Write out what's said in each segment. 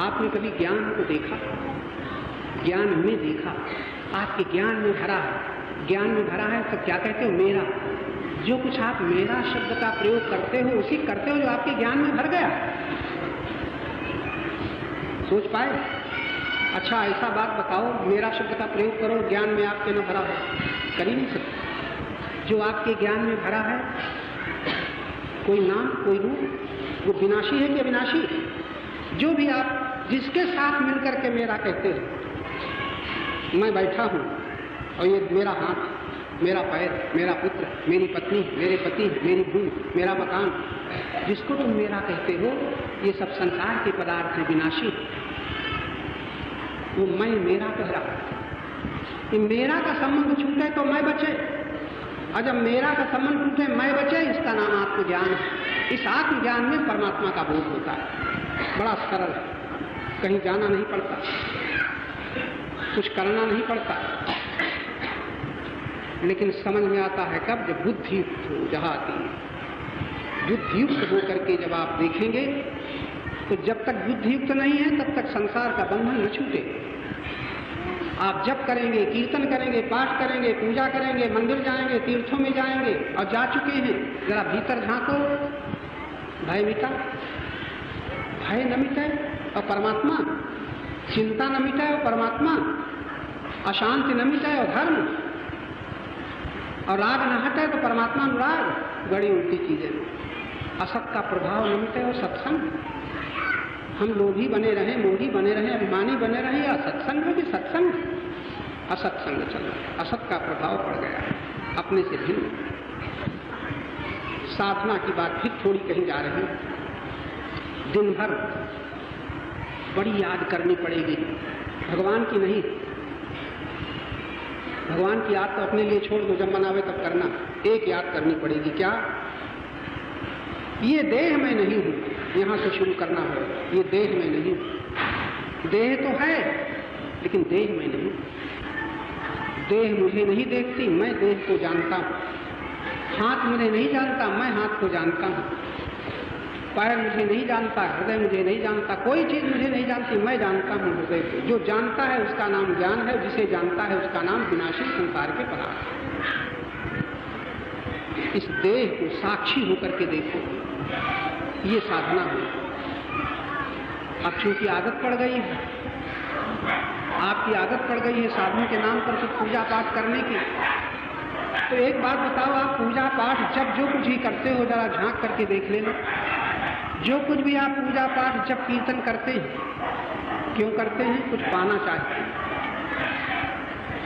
आपने कभी ज्ञान को देखा? ज्ञान में देखा, आपके ज्ञान में भरा है, ज्ञान में भरा है तो क्या कहते हो? मेरा। जो कुछ आप मेरा शब्द का प्रयोग करते हो उसी करते हो जो आपके ज्ञान में भर गया। सोच पाए? अच्छा ऐसा बात बताओ, मेरा शब्द का प्रयोग करो, ज्ञान में आपके न भरा हो, कर ही नहीं सकते। जो आपके ज्ञान में भरा है, कोई नाम कोई रूप, वो विनाशी है कि अविनाशी? जो भी आप जिसके साथ मिलकर के मेरा कहते हो, मैं बैठा हूं और ये मेरा हाथ, मेरा पैर, मेरा पुत्र, मेरी पत्नी, मेरे पति, मेरी भूमि, मेरा मकान, जिसको तुम मेरा कहते हो, ये सब संसार के पदार्थ हैं, विनाशी। वो मैं मेरा कह रहा है। मेरा का संबंध छूटे तो मैं बचे, और जब मेरा का संबंध टूटे मैं बचे, इसका नाम आत्मज्ञान है। इस आत्मज्ञान में परमात्मा का बोध होता है। बड़ा सरल, कहीं जाना नहीं पड़ता, कुछ करना नहीं पड़ता, लेकिन समझ में आता है कब? जब बुद्धि युक्त हो जाती है। बुद्धि युक्त होकर के जब आप देखेंगे, तो जब तक बुद्धि युक्त नहीं है तब तक संसार का बंधन न छूटे। आप जप करेंगे, कीर्तन करेंगे, पाठ करेंगे, पूजा करेंगे, मंदिर जाएंगे, तीर्थों में जाएंगे, और जा चुके हैं, जरा भीतर झांको, भय मिटा, भय न मिटे और परमात्मा, चिंता न मिटे और परमात्मा, अशांति न मिटे और धर्म, और राग न हटे तो परमात्मा अनुराग। बड़ी उल्टी चीजें। असत का प्रभाव न मिटे और सत्संग। हम लोभी बने रहे, मोही बने रहे, अभिमानी बने रहे, या सत्संग में भी सत्संग, असत्संग चल रहा है, असत का प्रभाव पड़ गया है, अपने से भिन्न। साधना की बात फिर थोड़ी कहीं जा रही है। दिन भर बड़ी याद करनी पड़ेगी, भगवान की नहीं। भगवान की याद तो अपने लिए छोड़ दो, जब मनावे तब करना। एक याद करनी पड़ेगी, क्या? ये देह में नहीं हूं, यहां से शुरू करना है। ये देह में नहीं हूं, देह तो है लेकिन देह में नहीं। देह मुझे नहीं देखती, मैं देह को जानता हूं। हाथ मुझे नहीं जानता, मैं हाथ को जानता हूं। पैर मुझे नहीं जानता, हृदय मुझे नहीं जानता, कोई चीज मुझे नहीं जानती, मैं जानता हूं हृदय को। जो जानता है उसका नाम ज्ञान है, जिसे जानता है उसका नाम विनाशी संसार के पदार्थ है। इस देह को साक्षी होकर के देखो, ये साधना है। अब चूंकि आदत पड़ गई है, आपकी आदत पड़ गई है साधना के नाम पर कुछ पूजा पाठ करने की, तो एक बात बताओ, आप पूजा पाठ जब जो कुछ ही करते हो जरा झांक करके देख लेना। जो कुछ भी आप पूजा पाठ जब कीर्तन करते हैं, क्यों करते हैं? कुछ पाना चाहते हैं।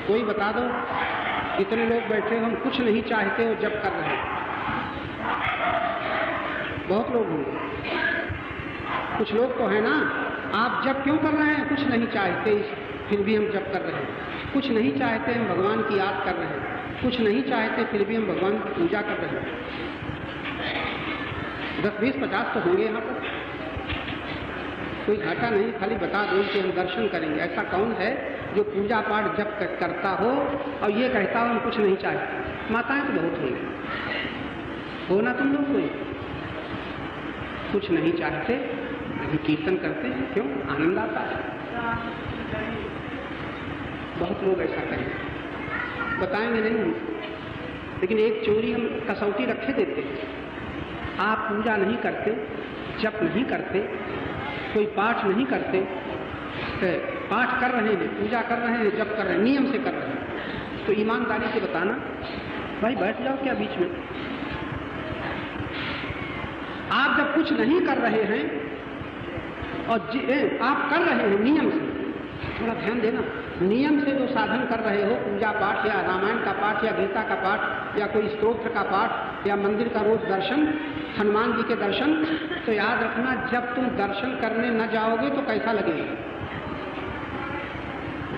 कोई बता दो, इतने लोग बैठे हम कुछ नहीं चाहते हो जब कर रहे हैं। बहुत लोग होंगे, कुछ लोग तो है ना। आप जब क्यों कर रहे हैं? कुछ नहीं चाहते, फिर भी हम जब कर रहे हैं। कुछ नहीं चाहते, हम भगवान की याद कर रहे हैं। कुछ नहीं चाहते, फिर भी हम भगवान की पूजा कर रहे हैं। 10, 20, 50 तो होंगे यहाँ पर। कोई घाटा नहीं, खाली बता दो कि हम दर्शन करेंगे। ऐसा कौन है जो पूजा पाठ जब करता हो और ये कहता हो हम कुछ नहीं चाहते? माताएं तो बहुत होंगी, हो ना तुम लोग? कोई कुछ नहीं चाहते लेकिन कीर्तन करते हैं, क्यों? आनंद आता है। बहुत लोग ऐसा करेंगे, बताएंगे नहीं हम, लेकिन एक चोरी हम कसौटी रखे देते हैं। आप पूजा नहीं करते, जप नहीं करते, कोई पाठ नहीं करते, पाठ कर रहे हैं, पूजा कर रहे हैं, जप कर रहे हैं, नियम से कर रहे हैं, तो ईमानदारी से बताना, भाई बैठ जाओ क्या बीच में? आप जब कुछ नहीं कर रहे हैं और आप कर रहे हैं नियम से, थोड़ा ध्यान देना, नियम से जो साधन कर रहे हो, पूजा पाठ या रामायण का पाठ या गीता का पाठ या कोई स्तोत्र का पाठ या मंदिर का रोज दर्शन, हनुमान जी के दर्शन, तो याद रखना जब तुम दर्शन करने न जाओगे तो कैसा लगेगा?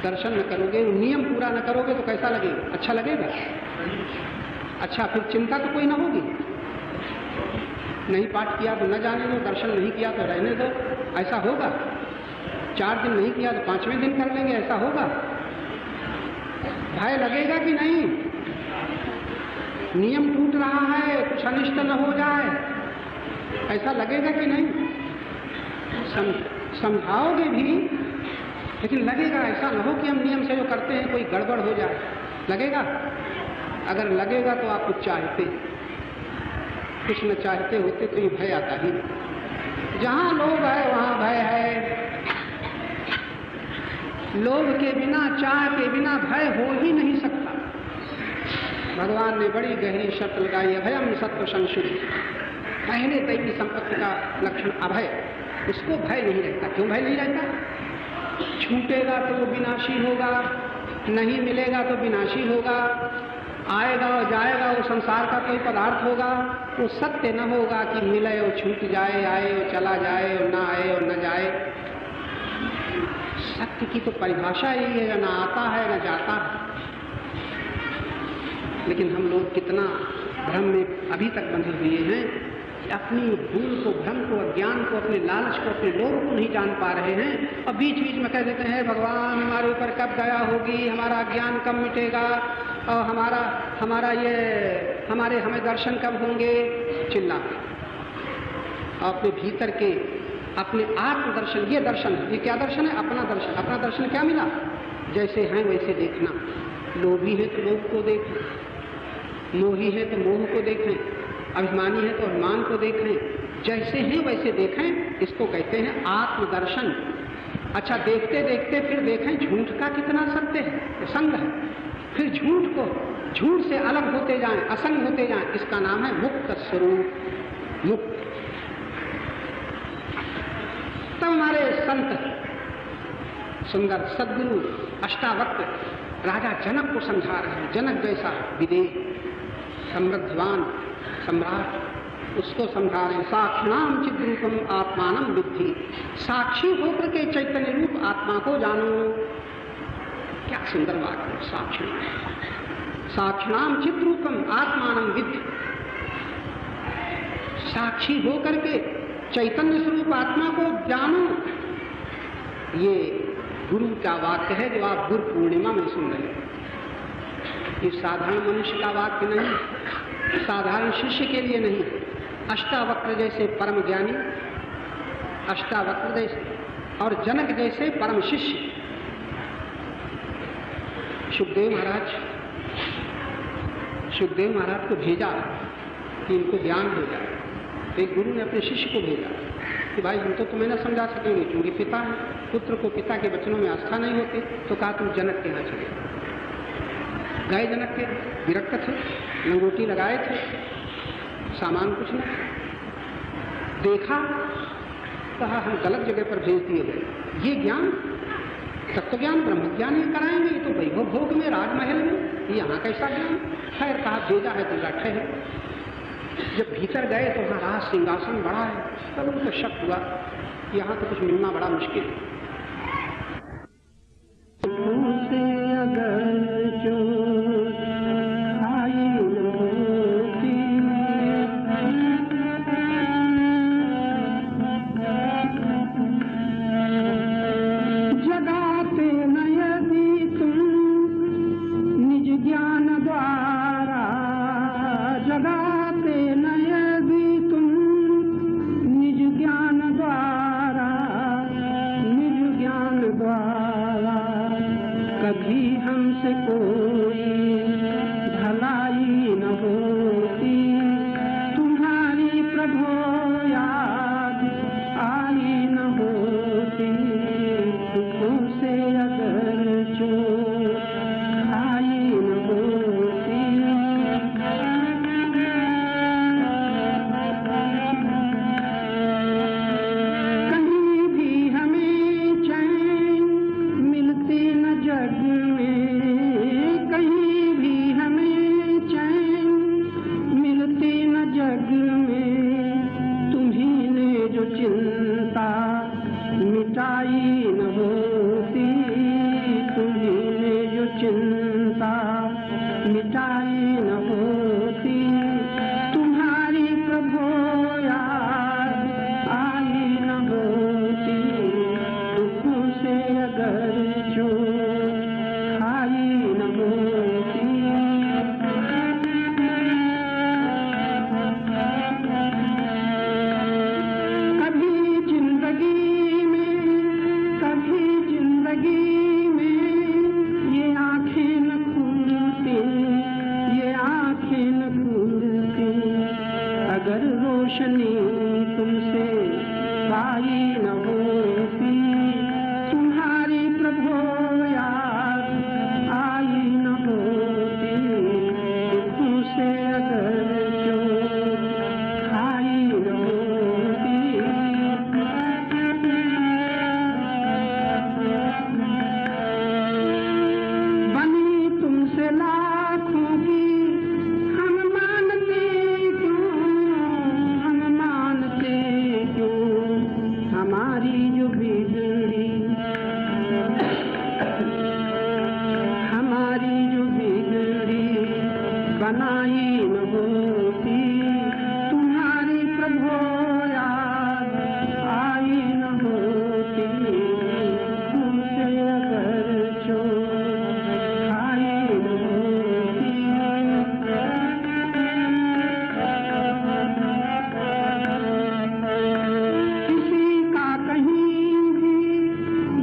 दर्शन न करोगे, नियम पूरा न करोगे तो कैसा लगेगा? अच्छा लगेगा? अच्छा, फिर चिंता तो कोई ना होगी। नहीं पाठ किया तो न जाने दो, दर्शन नहीं किया तो रहने दो, ऐसा होगा? 4 दिन नहीं किया तो 5वें दिन कर लेंगे, ऐसा होगा? भय लगेगा कि नहीं? नियम टूट रहा है, कुछ अनिष्ट न हो जाए, ऐसा लगेगा कि नहीं? समझ समझाओगे भी, लेकिन लगेगा ऐसा न हो कि हम नियम से जो करते हैं कोई गड़बड़ हो जाए। लगेगा? अगर लगेगा तो आप कुछ चाहते, कुछ न चाहते होते तो ये भय आता ही। जहां लोभ है वहां भय है। लोभ के बिना, चाह के बिना भय हो ही नहीं सकता। भगवान ने बड़ी गहरी शर्त लगाई, अभयम सत्व संशुद्धि। पहले दैवी संपत्ति का लक्षण अभय, उसको भय नहीं रहता। क्यों भय नहीं रहता? छूटेगा तो वो विनाशी होगा, नहीं मिलेगा तो विनाशी होगा, आएगा और जाएगा, वो संसार का कोई पदार्थ होगा, वो सत्य न होगा कि मिले और छूट जाए, आए और चला जाए और ना आए और न जाए। सत्य की तो परिभाषा यही है, न आता है न जाता है। लेकिन हम लोग कितना भ्रम में अभी तक बंधे हुए हैं कि अपनी भूल को, भ्रम को, अज्ञान को, अपने लालच को, अपने लोभ को नहीं जान पा रहे हैं और बीच बीच में कह देते हैं भगवान हमारे ऊपर कब दया होगी, हमारा अज्ञान कब मिटेगा और हमें दर्शन कब होंगे। चिल्ला। अपने भीतर के, अपने आत्म दर्शन, ये दर्शन, ये क्या दर्शन है? अपना दर्शन। अपना दर्शन क्या मिला? जैसे हैं वैसे देखना। लोभी है तो लोभ को देखें, मोही है तो मोह को देखें, अभिमानी है तो अभिमान को देखें, जैसे हैं वैसे देखें। इसको कहते हैं आत्मदर्शन। अच्छा, देखते देखते फिर देखें झूठ का कितना सत्य है, संग है। फिर झूठ से अलग होते जाएं, असंग होते जाएं। इसका नाम है मुक्त स्वरूप, मुक्त। तब हमारे संत सुंदर सद्गुरु अष्टावक्र राजा जनक को समझा रहे हैं। जनक जैसा विदेह समृद्धवान सम्राट, उसको समझा रहे हैं। साक्षिणाम चिद्रूपम आत्मानम विद्धि। साक्षी होकर के चैतन्य रूप आत्मा को जानो। क्या सुंदर वाक्य है। साक्षिणाम चिद्रूपम आत्मानम विद्धि। साक्षी होकर के चैतन्य स्वरूप आत्मा को जानो। ये गुरु का वाक्य है जो आप गुरु पूर्णिमा में सुन रहे हैं। ये साधारण मनुष्य का वाक्य नहीं, साधारण शिष्य के लिए नहीं। अष्टावक्र जैसे परम ज्ञानी, अष्टावक्र जैसे और जनक जैसे परम शिष्य। सुखदेव महाराज को भेजा कि इनको ज्ञान हो जाए। एक गुरु ने अपने शिष्य को भेजा कि भाई हम तो तुम्हें न समझा सकेंगे क्योंकि पिता है, पुत्र को पिता के वचनों में आस्था नहीं होती, तो कहा तुम जनक के यहाँ चले। गए जनक के, विरक्त थे, लंगोटी लगाए थे, सामान कुछ नहीं। देखा, कहा हम गलत जगह पर भेज दिए गए। ये ज्ञान, तत्व ज्ञान, ब्रह्म ज्ञान ये कराएंगे, ये तो वैभव भोग में, राजमहल में, यहाँ कैसा ज्ञान? खैर कहा भेजा है तो बैठे हैं। जब भीतर गए तो वहाँ राज सिंहासन बड़ा है। तब उनको शक हुआ यहाँ तो कुछ मिलना बड़ा मुश्किल है। कहीं हमारी जो बिगड़ी बनाई न होती, तुम्हारी प्रभो याद आई न होती, तुमसे अगर चोट आई न होती। किसी का कहीं भी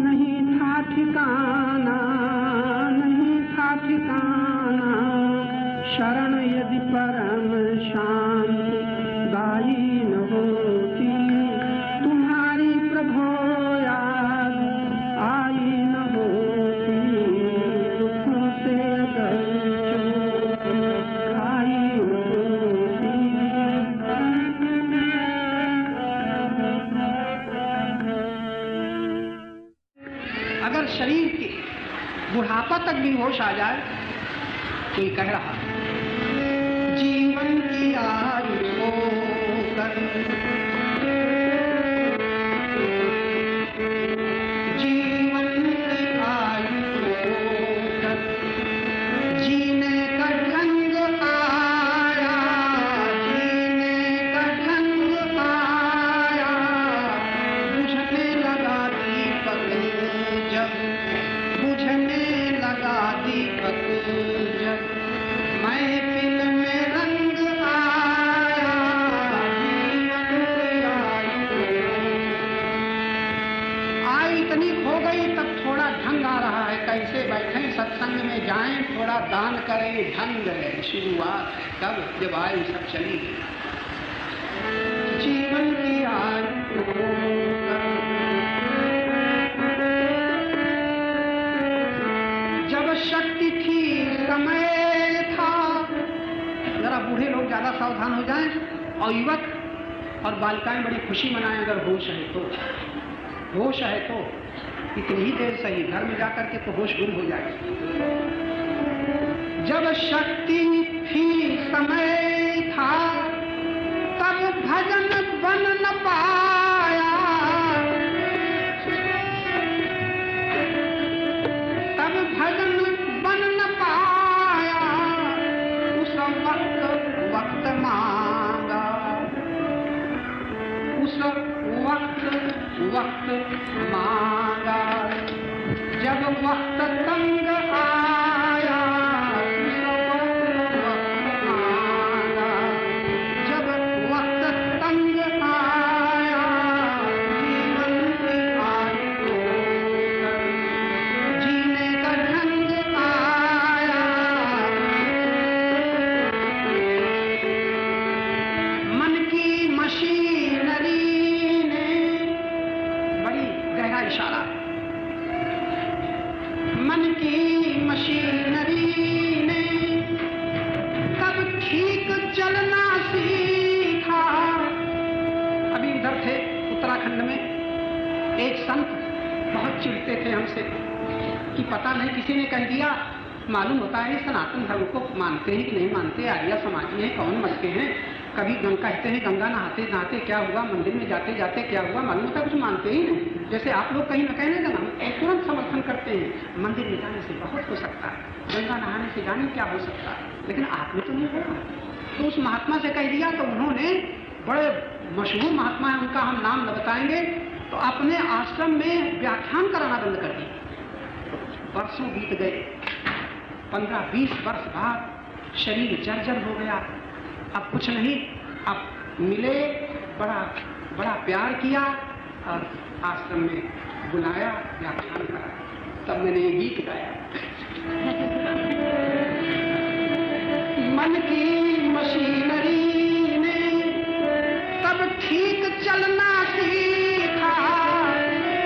नहीं था ठिकाना, नहीं था ठिकाना, शरण यदि परम शांति दाई न होती, तुम्हारी प्रभो याद आई न होती, दुखों से अगर चोट आई न होती। अगर शरीर के बुढ़ापा तक भी होश आ जाए, कोई कह रहा जीवन की आयु होकर, जीवन की आयु होकर, जीने का ढंग आया, जीने का ढंग आया, बुझने लगा दीपक जब, बुझने लगा दीपक जब, महफिल में रंग आया, आयु इतनी खो गई, तब थोड़ा ढंग आ रहा है, कैसे बैठे सत्संग में जाएं, थोड़ा दान करें, ढंग है शुरुआत है कब, जब आयु सब चली गई। जीवन की आयु जब शक्ति थी समय था, जरा बूढ़े लोग ज्यादा सावधान हो जाएं, और युवक और बालिकाएं बड़ी खुशी मनाएं अगर होश है तो। होश है तो इतनी ही देर सही, घर में जाकर के तो होश गुम हो जाए। जब शक्ति थी समय था, तब भजन बन न पाया, तब भजन बन न पाया, उस वक्त मांगा, उस वक्त मांगा, जब वक्त तंग आया, उस वक्त मांगा, जब वक्त तंग आया, जीवन की आयु जीने का ढंग आया। मन की मशीनरी ने, बड़ी गहरा इशारा, मन की मशीनरी ने कब ठीक चलना सीखा। अभी उधर थे उत्तराखंड में, एक संत बहुत चिढ़ते थे हमसे कि पता नहीं किसी ने कह दिया, मालूम होता है सनातन धर्म को मानते हैं कि नहीं मानते, आर्य समाजी हैं, कौन मस्के हैं, कभी कहते हैं गंगा नहाते नहाते क्या हुआ, मंदिर में जाते जाते क्या हुआ, मालूम होता है कुछ मानते ही नहीं। जैसे आप लोग कहीं न कहने का नाम तुरंत समर्थन करते हैं, मंदिर में जाने से बहुत हो सकता है, गंगा नहाने से जाने क्या हो सकता है, लेकिन आप में तो नहीं होगा। तो उस महात्मा से कह दिया, तो उन्होंने, बड़े मशहूर महात्मा है, उनका हम नाम न बताएंगे, तो अपने आश्रम में व्याख्यान कराना बंद कर दिया। वर्षों बीत गए, 15-20 वर्ष बाद शरीर जर्जर हो गया, अब कुछ नहीं, अब मिले, बड़ा बड़ा प्यार किया और आश्रम में बुलाया, व्याख्यान करा, तब मैंने ये गीत गाया। मन की मशीनरी ने तब ठीक चलना सीखा,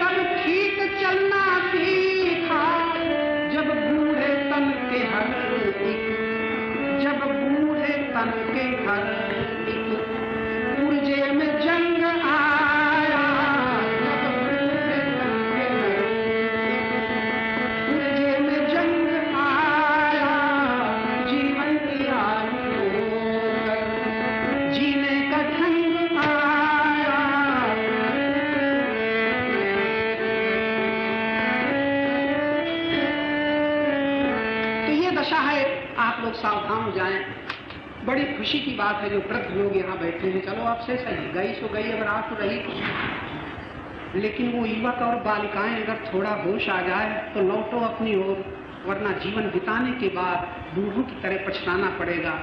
तब ठीक चलना सीखा, जब बूढ़े तन के हर एक, जब बूढ़े तन के हर एक पुर्जे में जंग आया, जब बूढ़े तन के हर एक पुर्जे में जंग आया, जीवन की आयु जीने का ढंग आया। लोग सावधान हो जाएं। बड़ी खुशी की बात है जो वृद्ध लोग यहाँ बैठे हैं, चलो अब से सही, गई सो गई, अब रात तो रही। लेकिन वो युवक और बालिकाएं अगर थोड़ा होश आ जाए तो लौटो अपनी ओर, वरना जीवन बिताने के बाद बूढ़ों की तरह पछताना पड़ेगा।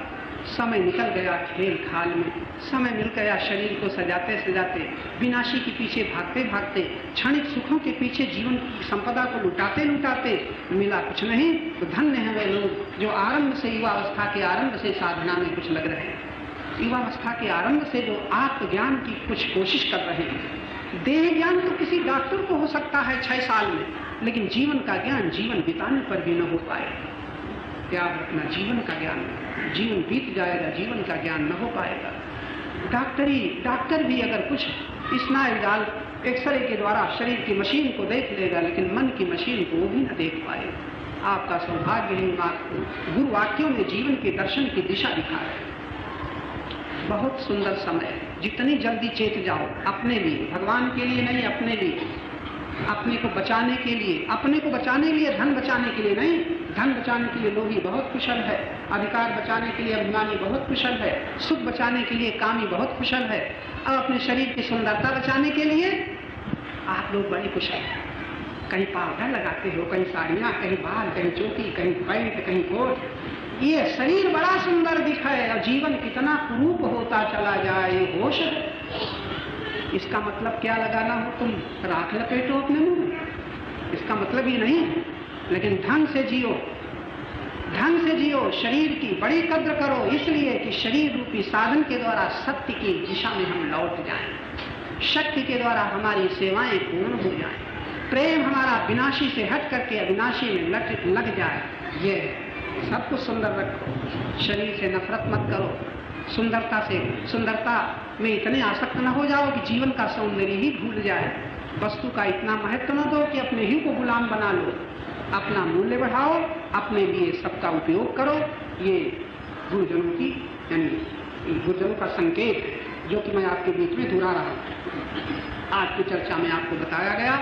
समय निकल गया खेल खाल में, समय मिल गया शरीर को सजाते सजाते, विनाशी के पीछे भागते भागते, क्षणिक सुखों के पीछे जीवन की संपदा को लुटाते लुटाते मिला कुछ नहीं। तो धन्य है वे लोग जो आरंभ से, युवावस्था के आरंभ से साधना में कुछ लग रहे हैं, युवावस्था के आरंभ से जो आत्मज्ञान की कुछ कोशिश कर रहे हैं। देह ज्ञान तो किसी डॉक्टर को हो सकता है 6 साल में, लेकिन जीवन का ज्ञान जीवन बिताने पर भी न हो पाएगा। याद रखना, जीवन का ज्ञान, जीवन बीत जाएगा, जीवन का ज्ञान न हो पाएगा। डॉक्टर भी अगर कुछ स्नायु जाल एक्सरे के द्वारा शरीर की मशीन को देख लेगा, लेकिन मन की मशीन को वो भी न देख पाएगा। आपका सौभाग्य है, आपको गुरु वाक्यों में जीवन के दर्शन की दिशा दिखा है। बहुत सुंदर समय, जितनी जल्दी चेत जाओ, अपने लिए, भगवान के लिए नहीं, अपने लिए, अपने को बचाने के लिए, अपने को बचाने के लिए, धन बचाने के लिए नहीं। धन बचाने के लिए लोभी बहुत कुशल है, अधिकार बचाने के लिए अभिमानी बहुत कुशल है, सुख बचाने के लिए कामी बहुत कुशल है, और अपने शरीर की सुंदरता बचाने के लिए आप लोग बड़े कुशल हैं। कहीं पाउडर लगाते हो, कहीं साड़ियाँ, कहीं बाल, कहीं चोटी, कहीं पैंट, कहीं कोट। ये शरीर बड़ा सुंदर दिखे और जीवन कितना कुरूप होता चला जाए, ये होश है। इसका मतलब क्या लगाना हो, तुम राख लपेटो अपने मुंह में, इसका मतलब ये नहीं है। लेकिन ढंग से जियो, ढंग से जियो, शरीर की बड़ी कद्र करो, इसलिए कि शरीर रूपी साधन के द्वारा सत्य की दिशा में हम लौट जाएं, शक्ति के द्वारा हमारी सेवाएं पूर्ण हो जाएं, प्रेम हमारा विनाशी से हट करके अविनाशी में लग जाए। ये सब कुछ सुंदर रखो, शरीर से नफरत मत करो, सुंदरता में इतने आसक्त न हो जाओ कि जीवन का सौंदर्य ही भूल जाए। वस्तु का इतना महत्व न दो कि अपने ही को गुलाम बना लो। अपना मूल्य बढ़ाओ, अपने लिए सबका उपयोग करो। ये गुरुजनों की, यानी गुरुजनों का संकेत है, जो कि मैं आपके बीच में दोहरा रहा हूँ। आज की चर्चा में आपको बताया गया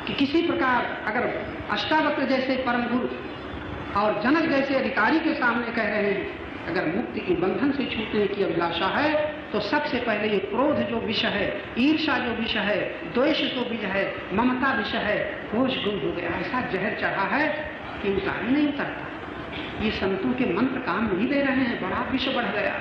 कि किसी प्रकार अगर अष्टावक्र जैसे परम गुरु और जनक जैसे अधिकारी के सामने कह रहे हैं अगर मुक्ति के बंधन से छूटने की अभिलाषा है, तो सबसे पहले ये क्रोध जो विषय है, ईर्षा जो विषय है, द्वेष जो विषय है, ममता विषय है, होश गुम हो गया, ऐसा जहर चढ़ा है कि उतार ही नहीं उतरता। ये संतों के मंत्र काम नहीं दे रहे हैं, बड़ा विषय बढ़ गया।